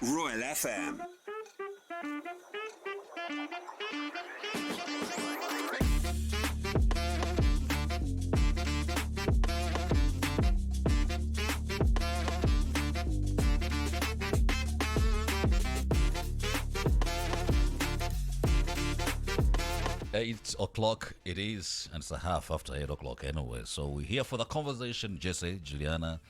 Royal FM. $8 it is, and it's a half after 8 o'clock anyway. So we're here for the conversation. Jesse, Juliana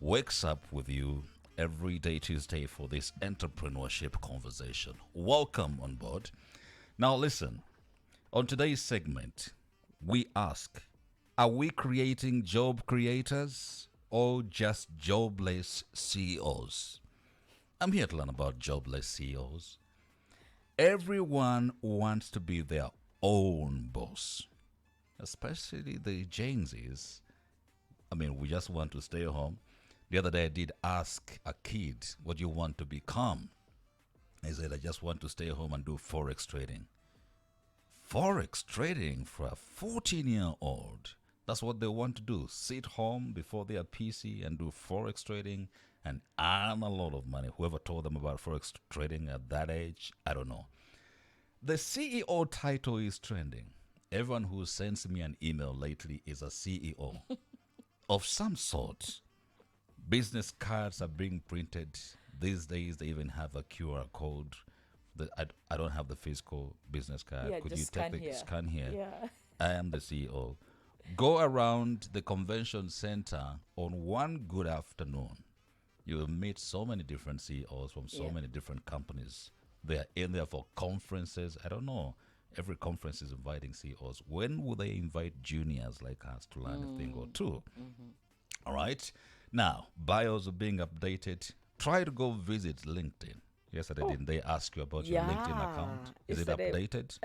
wakes up with you every day Tuesday for this entrepreneurship conversation. Welcome on board. Now listen, on today's segment, we ask, are we creating job creators or just jobless CEOs? I'm here to learn about jobless CEOs. Everyone wants to be their own boss, especially the Gen Zs. I mean, we just want to stay home. The other day I did ask a kid, what do you want to become? He said, I just want to stay home and do Forex trading. Forex trading for a 14-year-old. That's what they want to do. Sit home before their PC and do Forex trading and earn a lot of money. Whoever told them about Forex trading at that age, I don't know. The CEO title is trending. Everyone who sends me an email lately is a CEO of some sort. Business cards are being printed. These days, they even have a QR code. I don't have the physical business card. Yeah, Could just you take scan the here. scan here? Yeah. I am the CEO. Go around the convention center on one good afternoon. You will meet so many different CEOs from so many different companies. They are in there for conferences. I don't know. Every conference is inviting CEOs. When will they invite juniors like us to learn a thing or two? All right. Now, bios are being updated. Try to go visit LinkedIn. Yesterday, didn't they ask you about your LinkedIn account? Is it Yesterday- updated?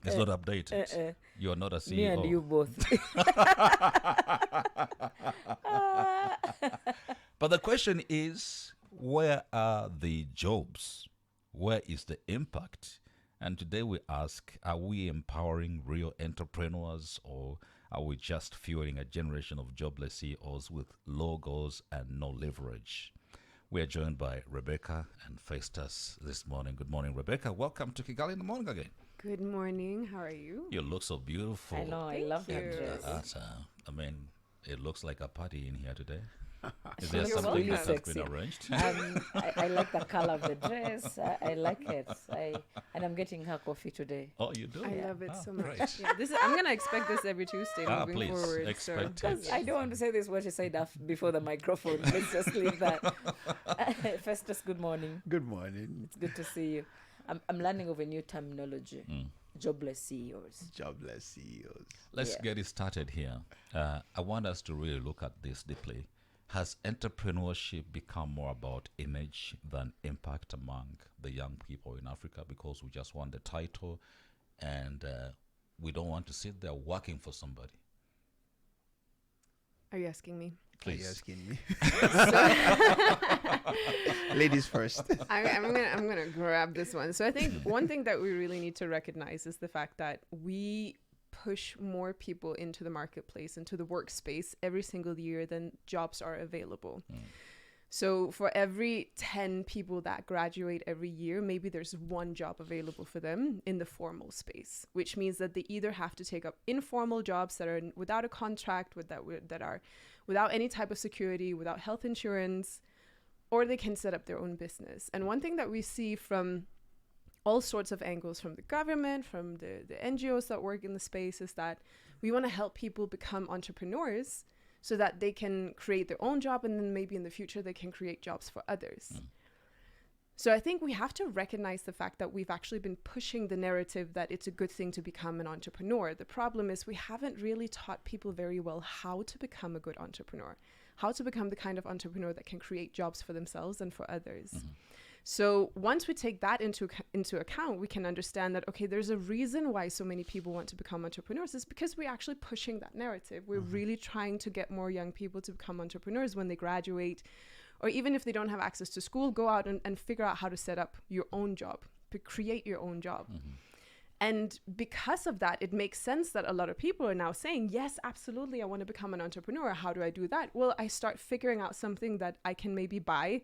It's not updated. You're not a CEO. Me and you both. But the question is, where are the jobs? Where is the impact? And today we ask, are we empowering real entrepreneurs, or are we just fueling a generation of jobless CEOs with low goals and no leverage? We are joined by Rebecca and Festus this morning. Good morning, Rebecca. Welcome to Kigali in the morning again. Good morning. How are you? You look so beautiful. I know, I love that you. dress. I mean, it looks like a party in here today. Is You're there something really that has sexy. been arranged? I like the color of the dress. I like it. And I'm getting her coffee today. Oh, you do? I love it so much. great. Yeah, I'm gonna expect this every Tuesday moving Please, forward. expect so. it. I don't want to say this what you said before the microphone. Let's just leave that. Festus, good morning. Good morning, It's good to see you. I'm learning of a new terminology. Jobless CEOs. jobless CEOs. Let's Yeah. get it started here. I want us to really look at this deeply. Has entrepreneurship become more about image than impact among the young people in Africa, because we just want the title and we don't want to sit there working for somebody? Are you asking me? Are you Please. asking me? Ladies first. I'm gonna grab this one. So I think one thing that we really need to recognize is the fact that we push more people into the marketplace, into the workspace every single year than jobs are available. So for every 10 people that graduate every year, maybe there's one job available for them in the formal space, which means that they either have to take up informal jobs that are without a contract, that are without any type of security, without health insurance, or they can set up their own business. And one thing that we see from all sorts of angles, from the government, from the NGOs that work in the space, is that we want to help people become entrepreneurs so that they can create their own job, and then maybe in the future they can create jobs for others. So I think we have to recognize the fact that we've actually been pushing the narrative that it's a good thing to become an entrepreneur. The problem is we haven't really taught people very well how to become a good entrepreneur, how to become the kind of entrepreneur that can create jobs for themselves and for others. So once we take that into account, we can understand that, okay, there's a reason why so many people want to become entrepreneurs. It's because we're actually pushing that narrative. We're really trying to get more young people to become entrepreneurs when they graduate, or even if they don't have access to school, go out and figure out how to set up your own job, to create your own job. And because of that, it makes sense that a lot of people are now saying, yes, absolutely, I want to become an entrepreneur. How do I do that? Well, I start figuring out something that I can maybe buy,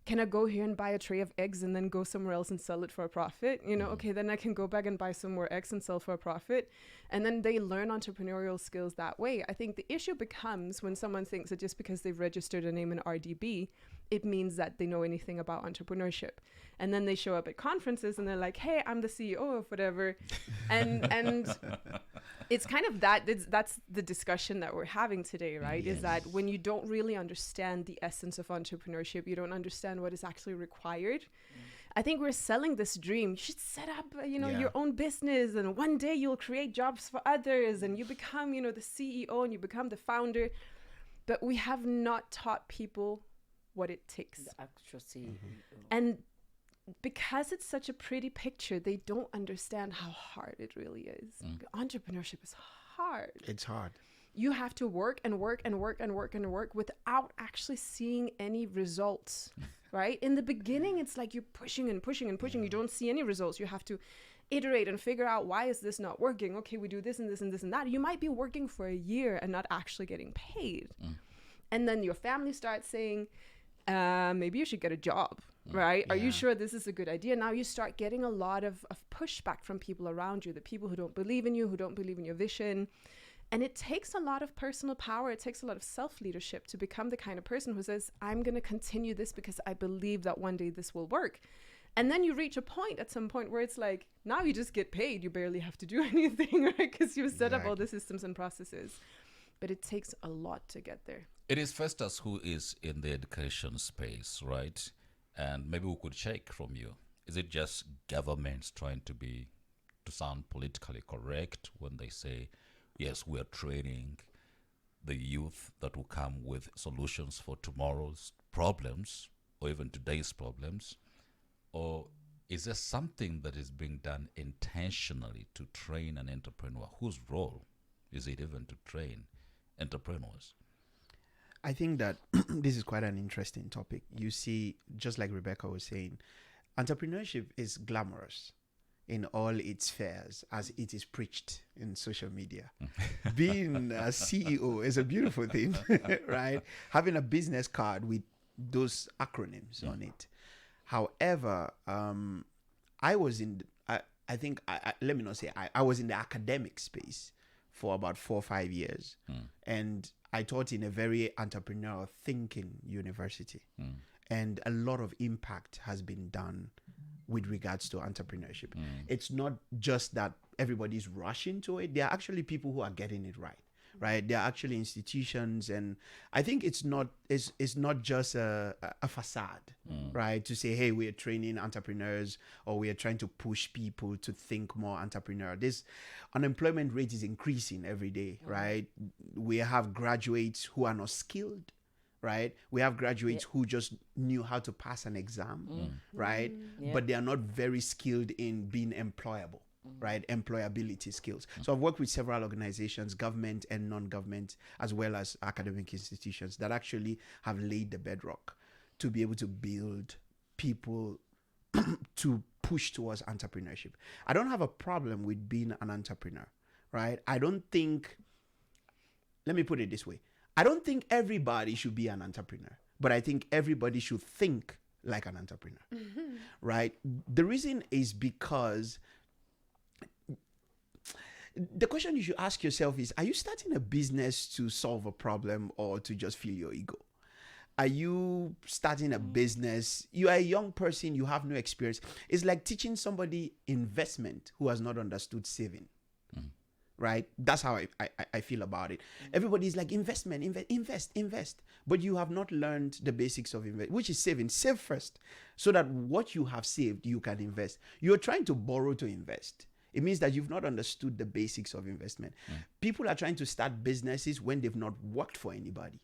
can I go here and buy a tray of eggs and then go somewhere else and sell it for a profit? You know, okay, then I can go back and buy some more eggs and sell for a profit. And then they learn entrepreneurial skills that way. I think the issue becomes when someone thinks that just because they've registered a name in RDB, it means that they know anything about entrepreneurship. And then they show up at conferences and they're like, hey, I'm the CEO of whatever. And it's kind of that's the discussion that we're having today, right? Yes. Is that when you don't really understand the essence of entrepreneurship, you don't understand what is actually required. I think we're selling this dream. You should set up, your own business, and one day you'll create jobs for others, and you become, the CEO, and you become the founder. But we have not taught people what it takes. The actual CEO. And because it's such a pretty picture, they don't understand how hard it really is. Entrepreneurship is hard. It's hard. You have to work and work and work and work and work without actually seeing any results, right? In the beginning, it's like you're pushing and pushing and pushing. You don't see any results. You have to iterate and figure out, why is this not working? Okay, we do this and this and this and that. You might be working for a year and not actually getting paid. And then your family starts saying, maybe you should get a job, right? Are you sure this is a good idea? Now you start getting a lot of pushback from people around you, the people who don't believe in you, who don't believe in your vision. And it takes a lot of personal power. It takes a lot of self-leadership to become the kind of person who says, I'm going to continue this because I believe that one day this will work. And then you reach a point at some point where it's like, now you just get paid. You barely have to do anything, right? Because you've set up all the systems and processes. But it takes a lot to get there. It is Festus who is in the education space, right? And maybe we could check from you. Is it just governments trying to sound politically correct when they say, yes, we are training the youth that will come with solutions for tomorrow's problems or even today's problems? Or is there something that is being done intentionally to train an entrepreneur? Whose role is it even to train entrepreneurs? I think that this is quite an interesting topic. You see, just like Rebecca was saying, entrepreneurship is glamorous in all its fares as it is preached in social media. Being a CEO is a beautiful thing, right? Having a business card with those acronyms on it. However, I was in, let me not say, I was in the academic space for about 4 or 5 years. And I taught in a very entrepreneurial thinking university. And a lot of impact has been done with regards to entrepreneurship. It's not just that everybody's rushing to it. There are actually people who are getting it right? There are actually institutions, and I think it's not just a facade, right? To say, hey, we are training entrepreneurs, or we are trying to push people to think more entrepreneur. This unemployment rate is increasing every day, right? We have graduates who are not skilled, right? We have graduates who just knew how to pass an exam, right? But they are not very skilled in being employable, right? Employability skills. So I've worked with several organizations, government and non-government, as well as academic institutions that actually have laid the bedrock to be able to build people to push towards entrepreneurship. I don't have a problem with being an entrepreneur, right? Let me put it this way. I don't think everybody should be an entrepreneur, but I think everybody should think like an entrepreneur, right? The reason is because the question you should ask yourself is, are you starting a business to solve a problem or to just fill your ego? Are you starting a business? You are a young person, you have no experience. It's like teaching somebody investment who has not understood saving. Right? That's how I feel about it. Everybody's like, invest. But you have not learned the basics of invest, which is saving. Save first, so that what you have saved, you can invest. You're trying to borrow to invest. It means that you've not understood the basics of investment. People are trying to start businesses when they've not worked for anybody.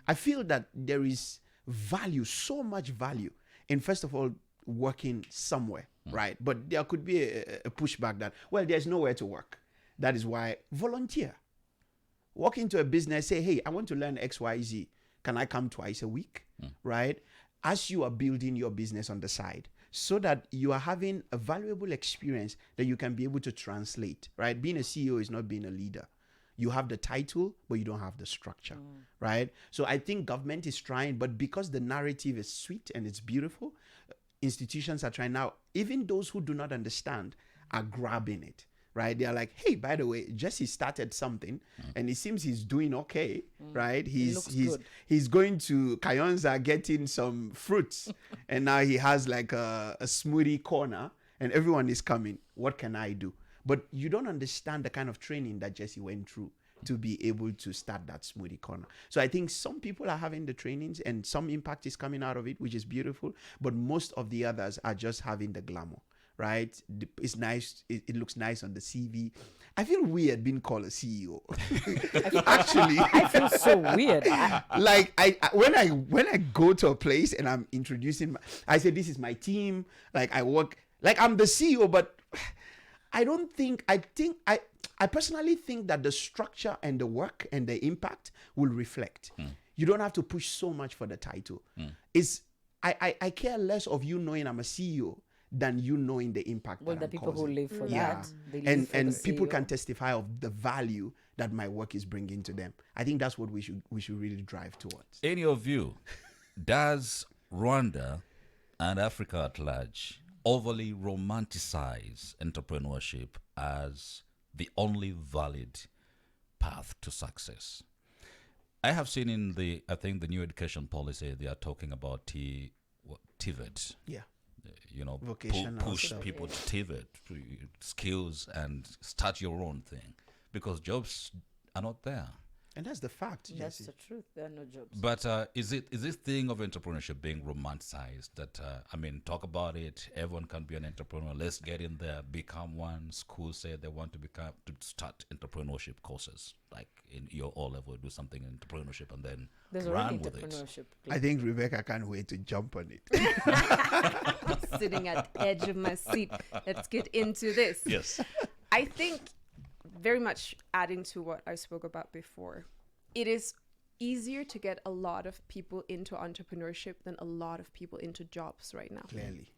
I feel that there is value, so much value in, first of all, working somewhere, right? But there could be a pushback that, well, there's nowhere to work. That is why volunteer. Walk into a business, say, hey, I want to learn XYZ. Can I come twice a week? Right? As you are building your business on the side, so that you are having a valuable experience that you can be able to translate, right? Being a CEO is not being a leader. You have the title, but you don't have the structure, right? So I think government is trying, but because the narrative is sweet and it's beautiful, institutions are trying now. Even those who do not understand are grabbing it, right? They're like, hey, by the way, Jesse started something and it seems he's doing okay, right? He's going to Kayonza getting some fruits and now he has like a smoothie corner and everyone is coming. What can I do? But you don't understand the kind of training that Jesse went through to be able to start that smoothie corner. So I think some people are having the trainings and some impact is coming out of it, which is beautiful. But most of the others are just having the glamour, right? It's nice. It looks nice on the CV. I feel weird being called a CEO. Actually, I feel so weird. When I go to a place and I'm introducing, I say, this is my team. Like I work, like I'm the CEO, but I personally think that the structure and the work and the impact will reflect. You don't have to push so much for the title. I care less of you knowing I'm a CEO than you knowing the impact. Well, that the I'm people causing. who live for Yeah. that, they live for and the people CEO. can testify of the value that my work is bringing to them. I think that's what we should really drive towards. In your view, does Rwanda and Africa at large overly romanticize entrepreneurship as the only valid path to success? I have seen in the new education policy, they are talking about TVET. Yeah. Push Vocational people to TVET, skills, and start your own thing, because jobs are not there. And that's the fact, That's Jesse. the truth. There are no jobs. But is this thing of entrepreneurship being romanticized? That talk about it. Everyone can be an entrepreneur. Let's get in there, become one. Schools say they want to start entrepreneurship courses, like in your O level, do something in entrepreneurship, and then There's run already with it. entrepreneurship. I think Rebecca can't wait to jump on it. Sitting at the edge of my seat. Let's get into this. Yes. I think, very much adding to what I spoke about before, it is easier to get a lot of people into entrepreneurship than a lot of people into jobs right now. Clearly.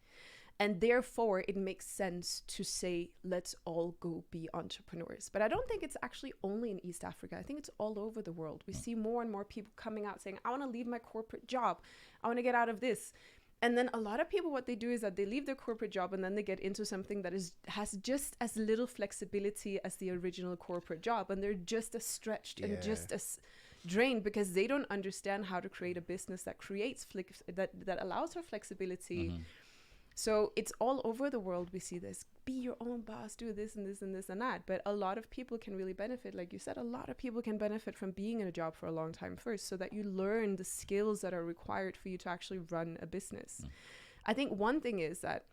And therefore, it makes sense to say, let's all go be entrepreneurs. But I don't think it's actually only in East Africa. I think it's all over the world. We see more and more people coming out saying, I want to leave my corporate job. I want to get out of this. And then a lot of people, what they do is that they leave their corporate job and then they get into something that has just as little flexibility as the original corporate job. And they're just as stretched and just as drained because they don't understand how to create a business that creates that allows for flexibility. So it's all over the world. We see this, be your own boss, do this and this and this and that. But a lot of people can really benefit. Like you said, a lot of people can benefit from being in a job for a long time first, so that you learn the skills that are required for you to actually run a business. I think one thing is that,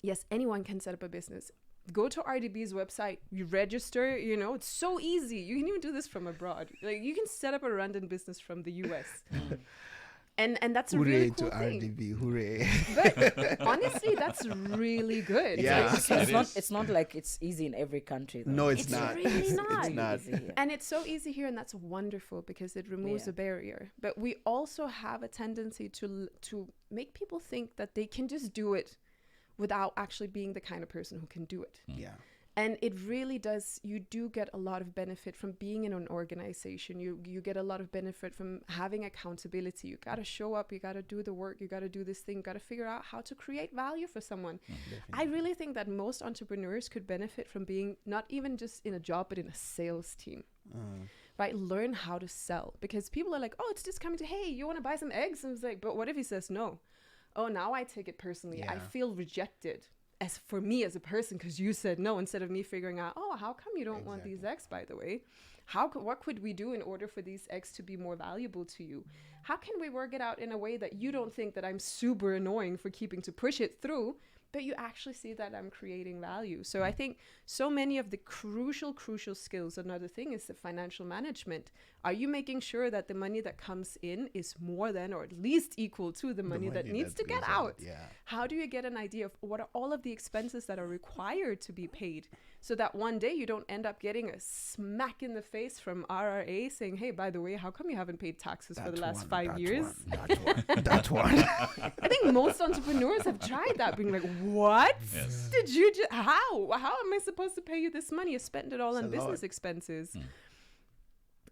yes, anyone can set up a business. Go to RDB's website, you register, it's so easy. You can even do this from abroad. Like you can set up a random business from the US. And that's a really cool to thing. RDB, hooray. But honestly, that's really good. Yeah. It's not like it's easy in every country, though. No, it's It's not. really not. It's not. Easy here. And it's so easy here, and that's wonderful because it removes Yeah. a barrier. But we also have a tendency to make people think that they can just do it without actually being the kind of person who can do it. Yeah. And it really does, you do get a lot of benefit from being in an organization. You get a lot of benefit from having accountability. You got to show up, you got to do the work, you got to do this thing, you got to figure out how to create value for someone. I really think that most entrepreneurs could benefit from being not even just in a job, but in a sales team. Right? Learn how to sell, because people are like, oh, it's just coming to, hey, you want to buy some eggs? And it's like, but what if he says no? Oh, now I take it personally. I Yeah. feel rejected as for me as a person because you said no, instead of me figuring out, oh, how come you don't want these eggs, by the way? What could we do in order for these eggs to be more valuable to you? How can we work it out in a way that you don't think that I'm super annoying for keeping to push it through, but you actually see that I'm creating value? So I think so many of the crucial skills, another thing is the financial management. Are you making sure that the money that comes in is more than or at least equal to the money that needs to get out? Yeah. How do you get an idea of what are all of the expenses that are required to be paid, so that one day you don't end up getting a smack in the face from RRA saying, hey, by the way, how come you haven't paid taxes for the last 5 years? That one. I think most entrepreneurs have tried that, being like, what? Yes. Did you how am I supposed to pay you this money? You spent it all It's on a lot. business expenses.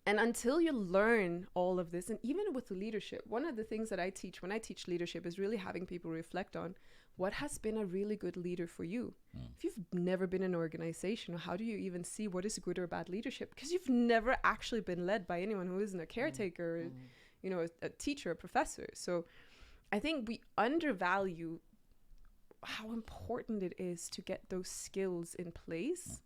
And until you learn all of this, and even with leadership, one of the things that I teach when I teach leadership is really having people reflect on what has been a really good leader for you. If you've never been in an organization, how do you even see what is good or bad leadership? Because you've never actually been led by anyone who isn't a caretaker, or, you know, a teacher, a professor. So I think we undervalue how important it is to get those skills in place.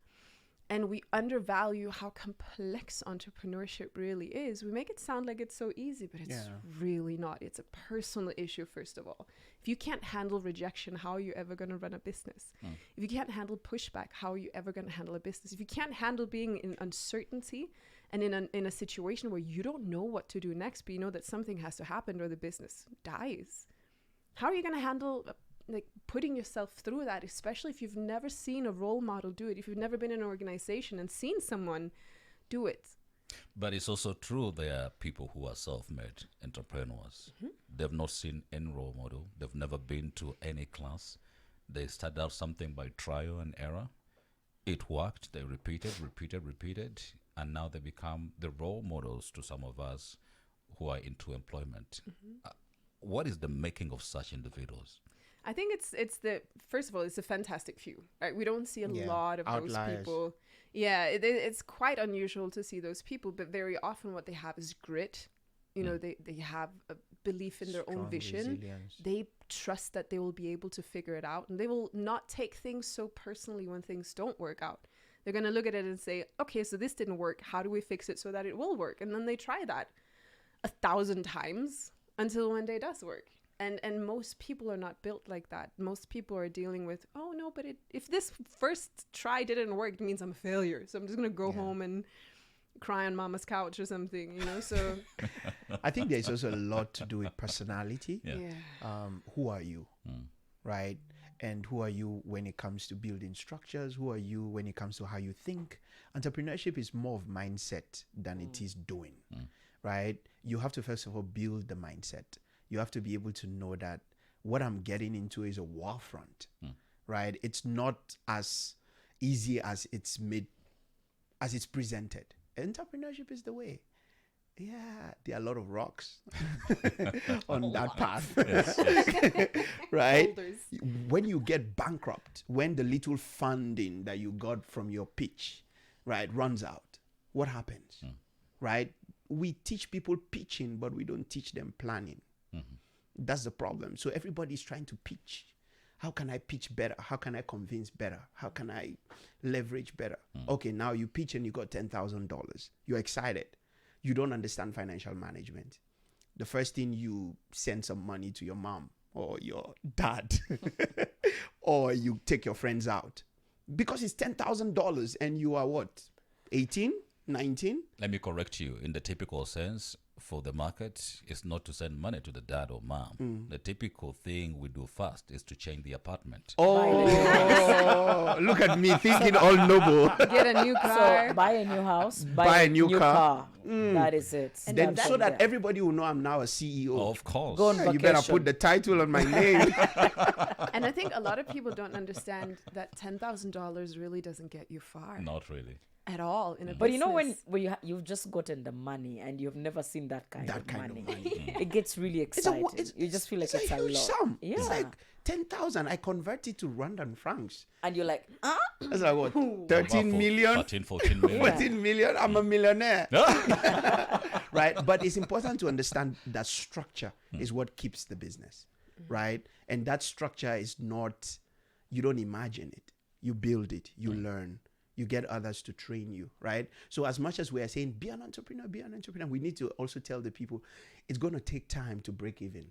And we undervalue how complex entrepreneurship really is. We make it sound like it's so easy, but it's really not. It's a personal issue, first of all. If you can't handle rejection, how are you ever going to run a business? If you can't handle pushback, how are you ever going to handle a business? If you can't handle being in uncertainty and in a situation where you don't know what to do next, but you know that something has to happen or the business dies, how are you going to handle like putting yourself through that, especially if you've never seen a role model do it, if you've never been in an organization and seen someone do it? But it's also true there are people who are self-made entrepreneurs. They've not seen any role model. They've never been to any class. They start out something by trial and error. It worked. They repeated, and now they become the role models to some of us who are into employment. What is the making of such individuals? I think it's the, first of all, it's a fantastic few, right? We don't see a lot of Outliers. those people. Yeah, it's quite unusual to see those people, but very often what they have is grit. You know, they have a belief in their own vision. Resilience. They trust that they will be able to figure it out, and they will not take things so personally when things don't work out. They're going to look at it and say, okay, so this didn't work. How do we fix it so that it will work? And then they try that 1,000 times until one day it does work. And most people are not built like that. Most people are dealing with, oh no, but if this first try didn't work, it means I'm a failure. So I'm just going to go home and cry on mama's couch or something, you know? So I think there's also a lot to do with personality. Who are you? Right? And who are you when it comes to building structures? Who are you when it comes to how you think? Entrepreneurship is more of mindset than it is doing, right? You have to first of all build the mindset. You have to be able to know that what I'm getting into is a war front, right? It's not as easy as it's presented. Entrepreneurship is the way. Yeah, there are a lot of rocks on that path, right? Boulders. When you get bankrupt, when the little funding that you got from your pitch, right, runs out, what happens, right? We teach people pitching, but we don't teach them planning. That's the problem. So everybody's trying to pitch. How can I pitch better? How can I convince better? How can I leverage better? Okay, now you pitch and you got $10,000. You're excited. You don't understand financial management. The first thing, you send some money to your mom or your dad, or you take your friends out because it's $10,000 and you are what, 18, 19? Let me correct you. In the typical sense, for the market, it's not to send money to the dad or mom. The typical thing we do first is to change the apartment. Oh, look at me thinking all noble. Get a new car. So buy a new house, Buy a new car. That is it. And Then that's so that yeah. everybody will know I'm now a CEO. Of course. Go on You better vacation. put the title on my name. And I think a lot of people don't understand that $10,000 really doesn't get you far Not really. at all in a But you know, business. when you've just gotten the money and you've never seen that kind of money, money. it gets really exciting. You just feel like it's a a huge lot. sum. Yeah. It's like 10,000. I convert it to Rwandan francs. And you're like, That's like what? 13 million? 13, 14 million. 14 million? I'm a millionaire. Right? But it's important to understand that structure is what keeps the business. Right? And that structure is not, you don't imagine it. You build it. You learn. You get others to train you, right? So as much as we are saying, be an entrepreneur, we need to also tell the people, it's going to take time to break even.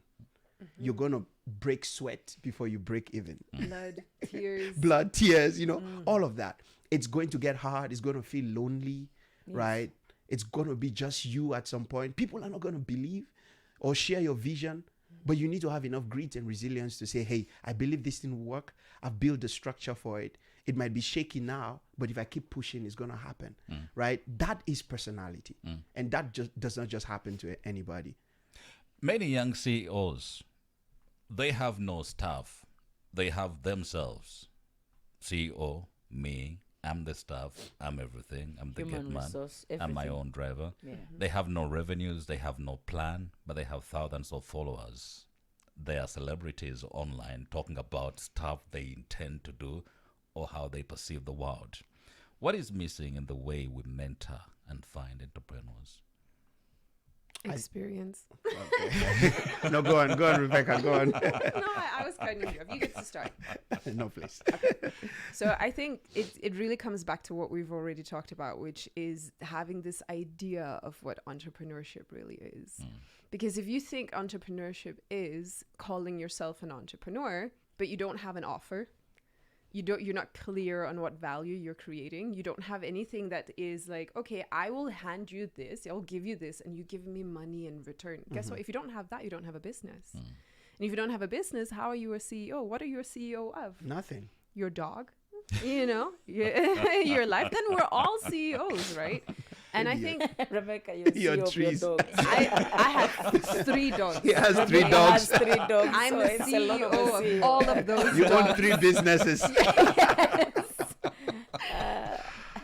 You're going to break sweat before you break even. Blood, tears. Blood, tears, all of that. It's going to get hard. It's going to feel lonely, right? It's going to be just you at some point. People are not going to believe or share your vision, but you need to have enough grit and resilience to say, hey, I believe this didn't work. I've built the structure for it. It might be shaky now, but if I keep pushing, it's going to happen, right? That is personality. And that just does not just happen to anybody. Many young CEOs, they have no staff. They have themselves. CEO, me, I'm the staff, I'm everything, I'm the Human gate man, resource, I'm my everything. own driver. Yeah. They have no revenues, they have no plan, but they have thousands of followers. They are celebrities online talking about stuff they intend to do or how they perceive the world. What is missing in the way we mentor and find entrepreneurs? Experience. Okay. No, go on, Rebecca, go on. No, I was cutting you off. You get to start. No, please. So I think it really comes back to what we've already talked about, which is having this idea of what entrepreneurship really is. Because if you think entrepreneurship is calling yourself an entrepreneur, but you don't have an offer, you're not clear on what value you're creating, you don't have anything that is like, okay, I will hand you this, I'll give you this, and you give me money in return. Guess what? If you don't have that, you don't have a business. And if you don't have a business, how are you a CEO? What are you a CEO of? Nothing. Your dog, your life. Then we're all CEOs, right? And I think Rebecca, you're Your CEO of your trees. dogs. I have 3 dogs. He has 3 Rebecca dogs. has 3 dogs. I'm so the it's a lot CEO of a of CEO. all of those You dogs. own 3 businesses.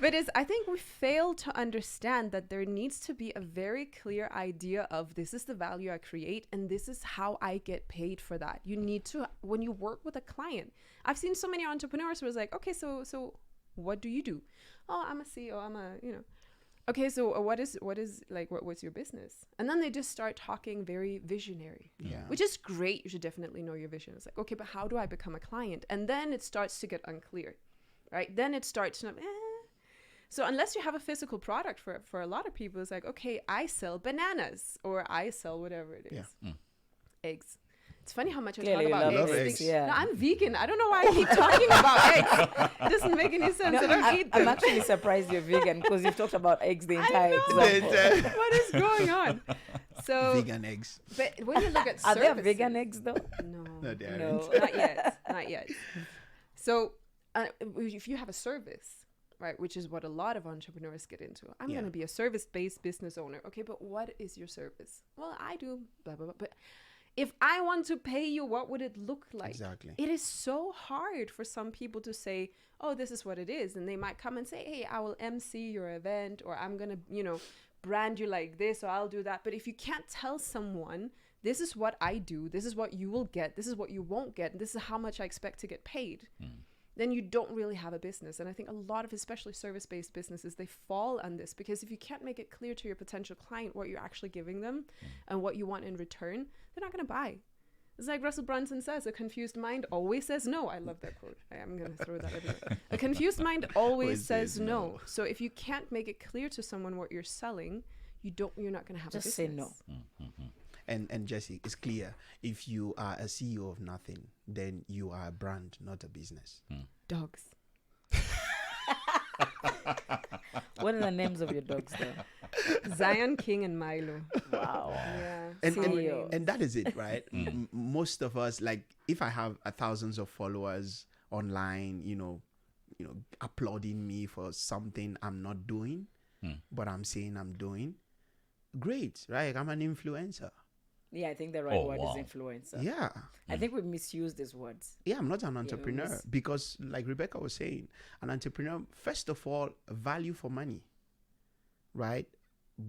But I think we fail to understand that there needs to be a very clear idea of this is the value I create and this is how I get paid for that. You need to, when you work with a client, I've seen so many entrepreneurs who was like, okay, so what do you do? Oh, I'm a CEO. Okay, so what's your business? And then they just start talking very visionary, Yeah. which is great. You should definitely know your vision. It's like, okay, but how do I become a client? And then it starts to get unclear, right? Then it starts to, So unless you have a physical product for a lot of people, it's like, okay, I sell bananas or I sell whatever it is. Yeah. Eggs. It's funny how much I Clearly talk about love eggs. eggs. I think- Yeah. No, I'm vegan. I don't know why I keep talking about eggs. It doesn't make any sense. I don't eat them. I'm actually surprised you're vegan because you've talked about eggs the entire know. example. What is going on? So, Vegan eggs. but when you look at Are there services- vegan eggs though? No, No, they No. aren't. not yet. So, if you have a service, right, which is what a lot of entrepreneurs get into. I'm Yeah. going to be a service-based business owner. Okay, but what is your service? Well, I do blah, blah, blah. But if I want to pay you, what would it look like? Exactly. It is so hard for some people to say, oh, this is what it is. And they might come and say, hey, I will MC your event, or I'm going to, brand you like this, or I'll do that. But if you can't tell someone, this is what I do, this is what you will get, this is what you won't get, and this is how much I expect to get paid, then you don't really have a business. And I think a lot of, especially service-based businesses, they fall on this, because if you can't make it clear to your potential client what you're actually giving them and what you want in return, they're not going to buy. It's like Russell Brunson says, a confused mind always says no. I love that quote. I'm going to throw that everywhere. A confused mind always says no. So if you can't make it clear to someone what you're selling, you're not going to have Just a say business. no. And Jesse, it's clear. If you are a CEO of nothing, then you are a brand, not a business. Dogs. What are the names of your dogs though? Zion, King, and Milo. Wow. Yeah. And, CEO. and that is it, right? Most of us, like, if I have thousands of followers online, applauding me for something I'm not doing, but I'm saying I'm doing, great, right? I'm an influencer. Yeah, I think the right word wow. is influencer. Yeah. I think we misuse these words. Yeah, I'm not an entrepreneur miss- because, like Rebecca was saying, an entrepreneur, first of all, value for money, right?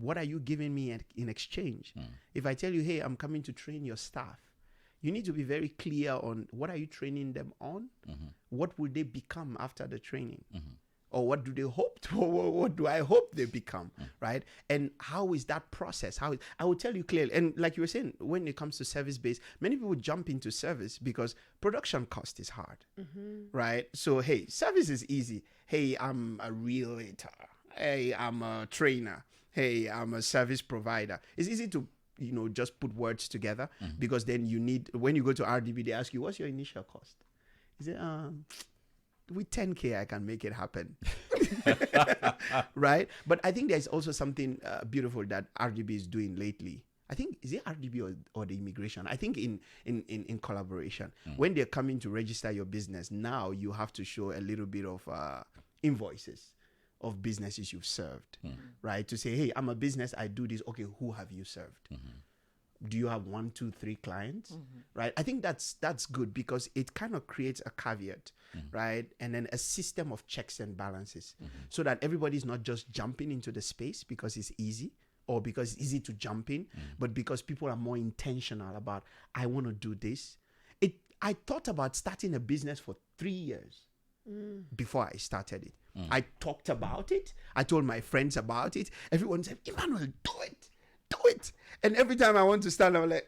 What are you giving me in exchange? If I tell you, hey, I'm coming to train your staff, you need to be very clear on what are you training them on? What will they become after the training? Or what do they hope to, or what do I hope they become, right? And how is that process? I will tell you clearly. And like you were saying, when it comes to service-based, many people jump into service because production cost is hard, right? So, hey, service is easy. Hey, I'm a realtor. Hey, I'm a trainer. Hey, I'm a service provider. It's easy to, just put words together because then when you go to RDB, they ask you, what's your initial cost? Is it, with 10K, I can make it happen. Right? But I think there's also something beautiful that RDB is doing lately. I think, is it RDB or the immigration? I think in collaboration. When they're coming to register your business, now you have to show a little bit of invoices of businesses you've served, right? To say, hey, I'm a business, I do this. Okay, who have you served? do you have 1, 2, 3 clients, right? I think that's good because it kind of creates a caveat, right? And then a system of checks and balances so that everybody's not just jumping into the space because it's easy or because it's easy to jump in, but because people are more intentional about, I want to do this. I thought about starting a business for 3 years before I started it. I talked about it. I told my friends about it. Everyone said, Emmanuel, do it. Do it. And every time I want to start, I'm like,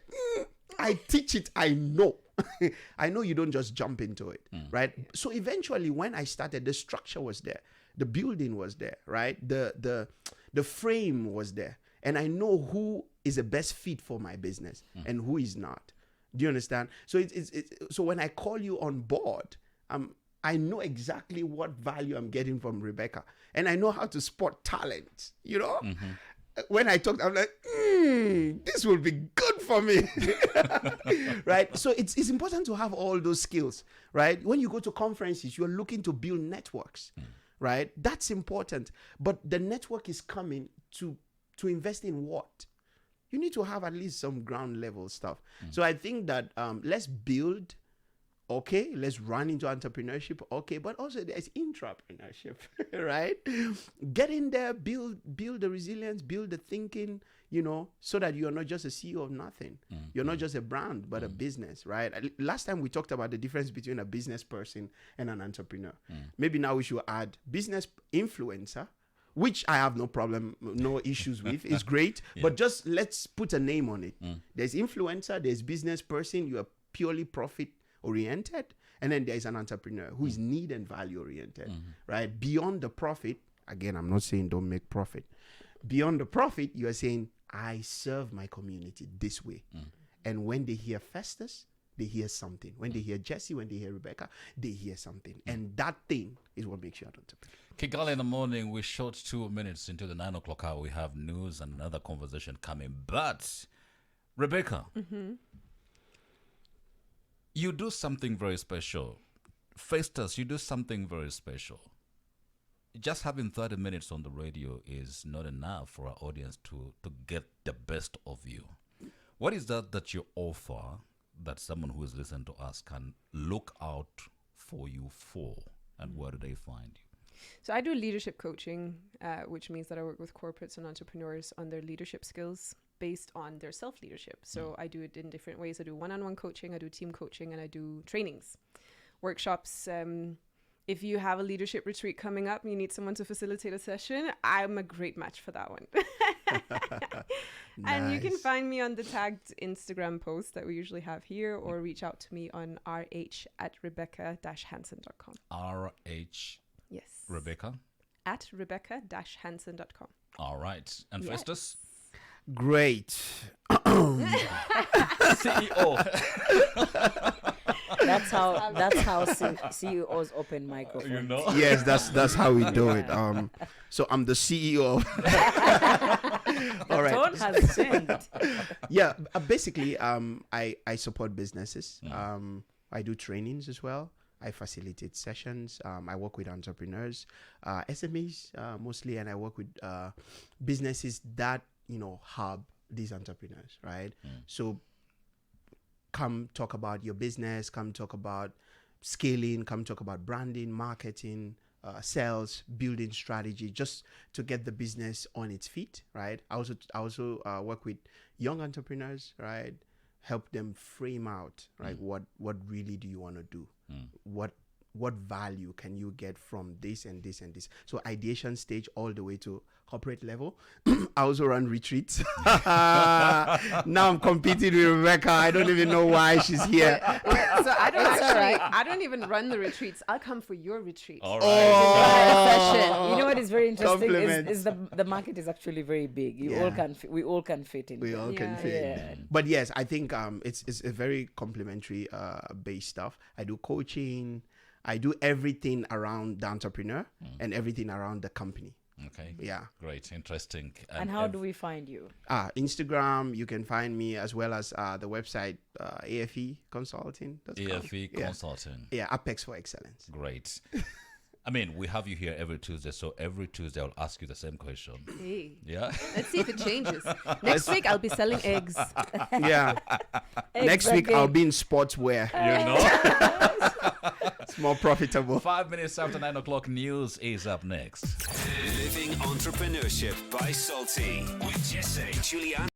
I teach it. I know. I know you don't just jump into it, right? So eventually when I started, the structure was there. The building was there, right? The frame was there. And I know who is the best fit for my business and who is not. Do you understand? So so when I call you on board, I know exactly what value I'm getting from Rebecca, and I know how to spot talent. You know, when I talk, I'm like, this will be good for me, right? So it's important to have all those skills, right? When you go to conferences, you're looking to build networks, right? That's important, but the network is coming to invest in what? You need to have at least some ground level stuff. So I think that let's build, okay, let's run into entrepreneurship, okay, but also there's intrapreneurship, right? Get in there, build the resilience, build the thinking, you know, so that you're not just a CEO of nothing. You're not just a brand, but a business, right? Last time we talked about the difference between a business person and an entrepreneur. Maybe now we should add business influencer, which I have no problem, no issues with. It's great, but just let's put a name on it. There's influencer, there's business person, you are purely profit oriented, and then there's an entrepreneur who is need and value oriented, right? Beyond the profit, again, I'm not saying don't make profit. Beyond the profit, you are saying, I serve my community this way. And when they hear Festus, they hear something. When they hear Jesse, when they hear Rebecca, they hear something. And that thing is what makes you an entrepreneur. Kigali in the morning, we're short 2 minutes into the 9 o'clock hour. We have news and another conversation coming. But, Rebecca, you do something very special. Festus, you do something very special. Just having 30 minutes on the radio is not enough for our audience to get the best of you. What is that you offer that someone who is listening to us can look out for you for, and where do they find you? So I do leadership coaching, which means that I work with corporates and entrepreneurs on their leadership skills based on their self-leadership. So I do it in different ways. I do one-on-one coaching, I do team coaching, and I do trainings, workshops. If you have a leadership retreat coming up, you need someone to facilitate a session, I'm a great match for that one. And you can find me on the tagged Instagram post that we usually have here, or reach out to me on rh@rebecca-hansen.com. RH Yes. Rebecca? At rebecca-hansen.com. All right. And Yes. Festus? Great. CEO. That's how CEOs open microphones. You know? Yes, that's how we do it. So I'm the CEO. All right. Tone has changed. Yeah, basically, I support businesses. I do trainings as well. I facilitate sessions. I work with entrepreneurs, SMEs mostly, and I work with businesses that, you know, hub these entrepreneurs, right? So come talk about your business, come talk about scaling, come talk about branding, marketing, sales, building strategy, just to get the business on its feet, right? I also work with young entrepreneurs, right? Help them frame out, right? What really do you want to do? What value can you get from this and this and this? So ideation stage all the way to corporate level. I also run retreats. Now I'm competing with Rebecca. I don't even know why she's here. So I don't even run the retreats. I'll come for your retreat. All Oh. right. You know what is very interesting Compliment. is the market is actually very big. We all can fit in. We all can Yeah. fit. Yeah. But yes, I think it's a very complementary based stuff. I do coaching. I do everything around the entrepreneur and everything around the company. Okay. Yeah. Great. Interesting. And how do we find you? Instagram, you can find me, as well as the website AFE Consulting. AFE Consulting? Yeah, Apex for Excellence. Great. I mean, we have you here every Tuesday, so every Tuesday I'll ask you the same question. Hey, Yeah. let's see if it changes. Next week I'll be selling eggs. Yeah. Next week I'll be in sportswear. You know? It's more profitable. 5 minutes after 9 o'clock, news is up next. Living Entrepreneurship by Salty with Jesse, Juliana.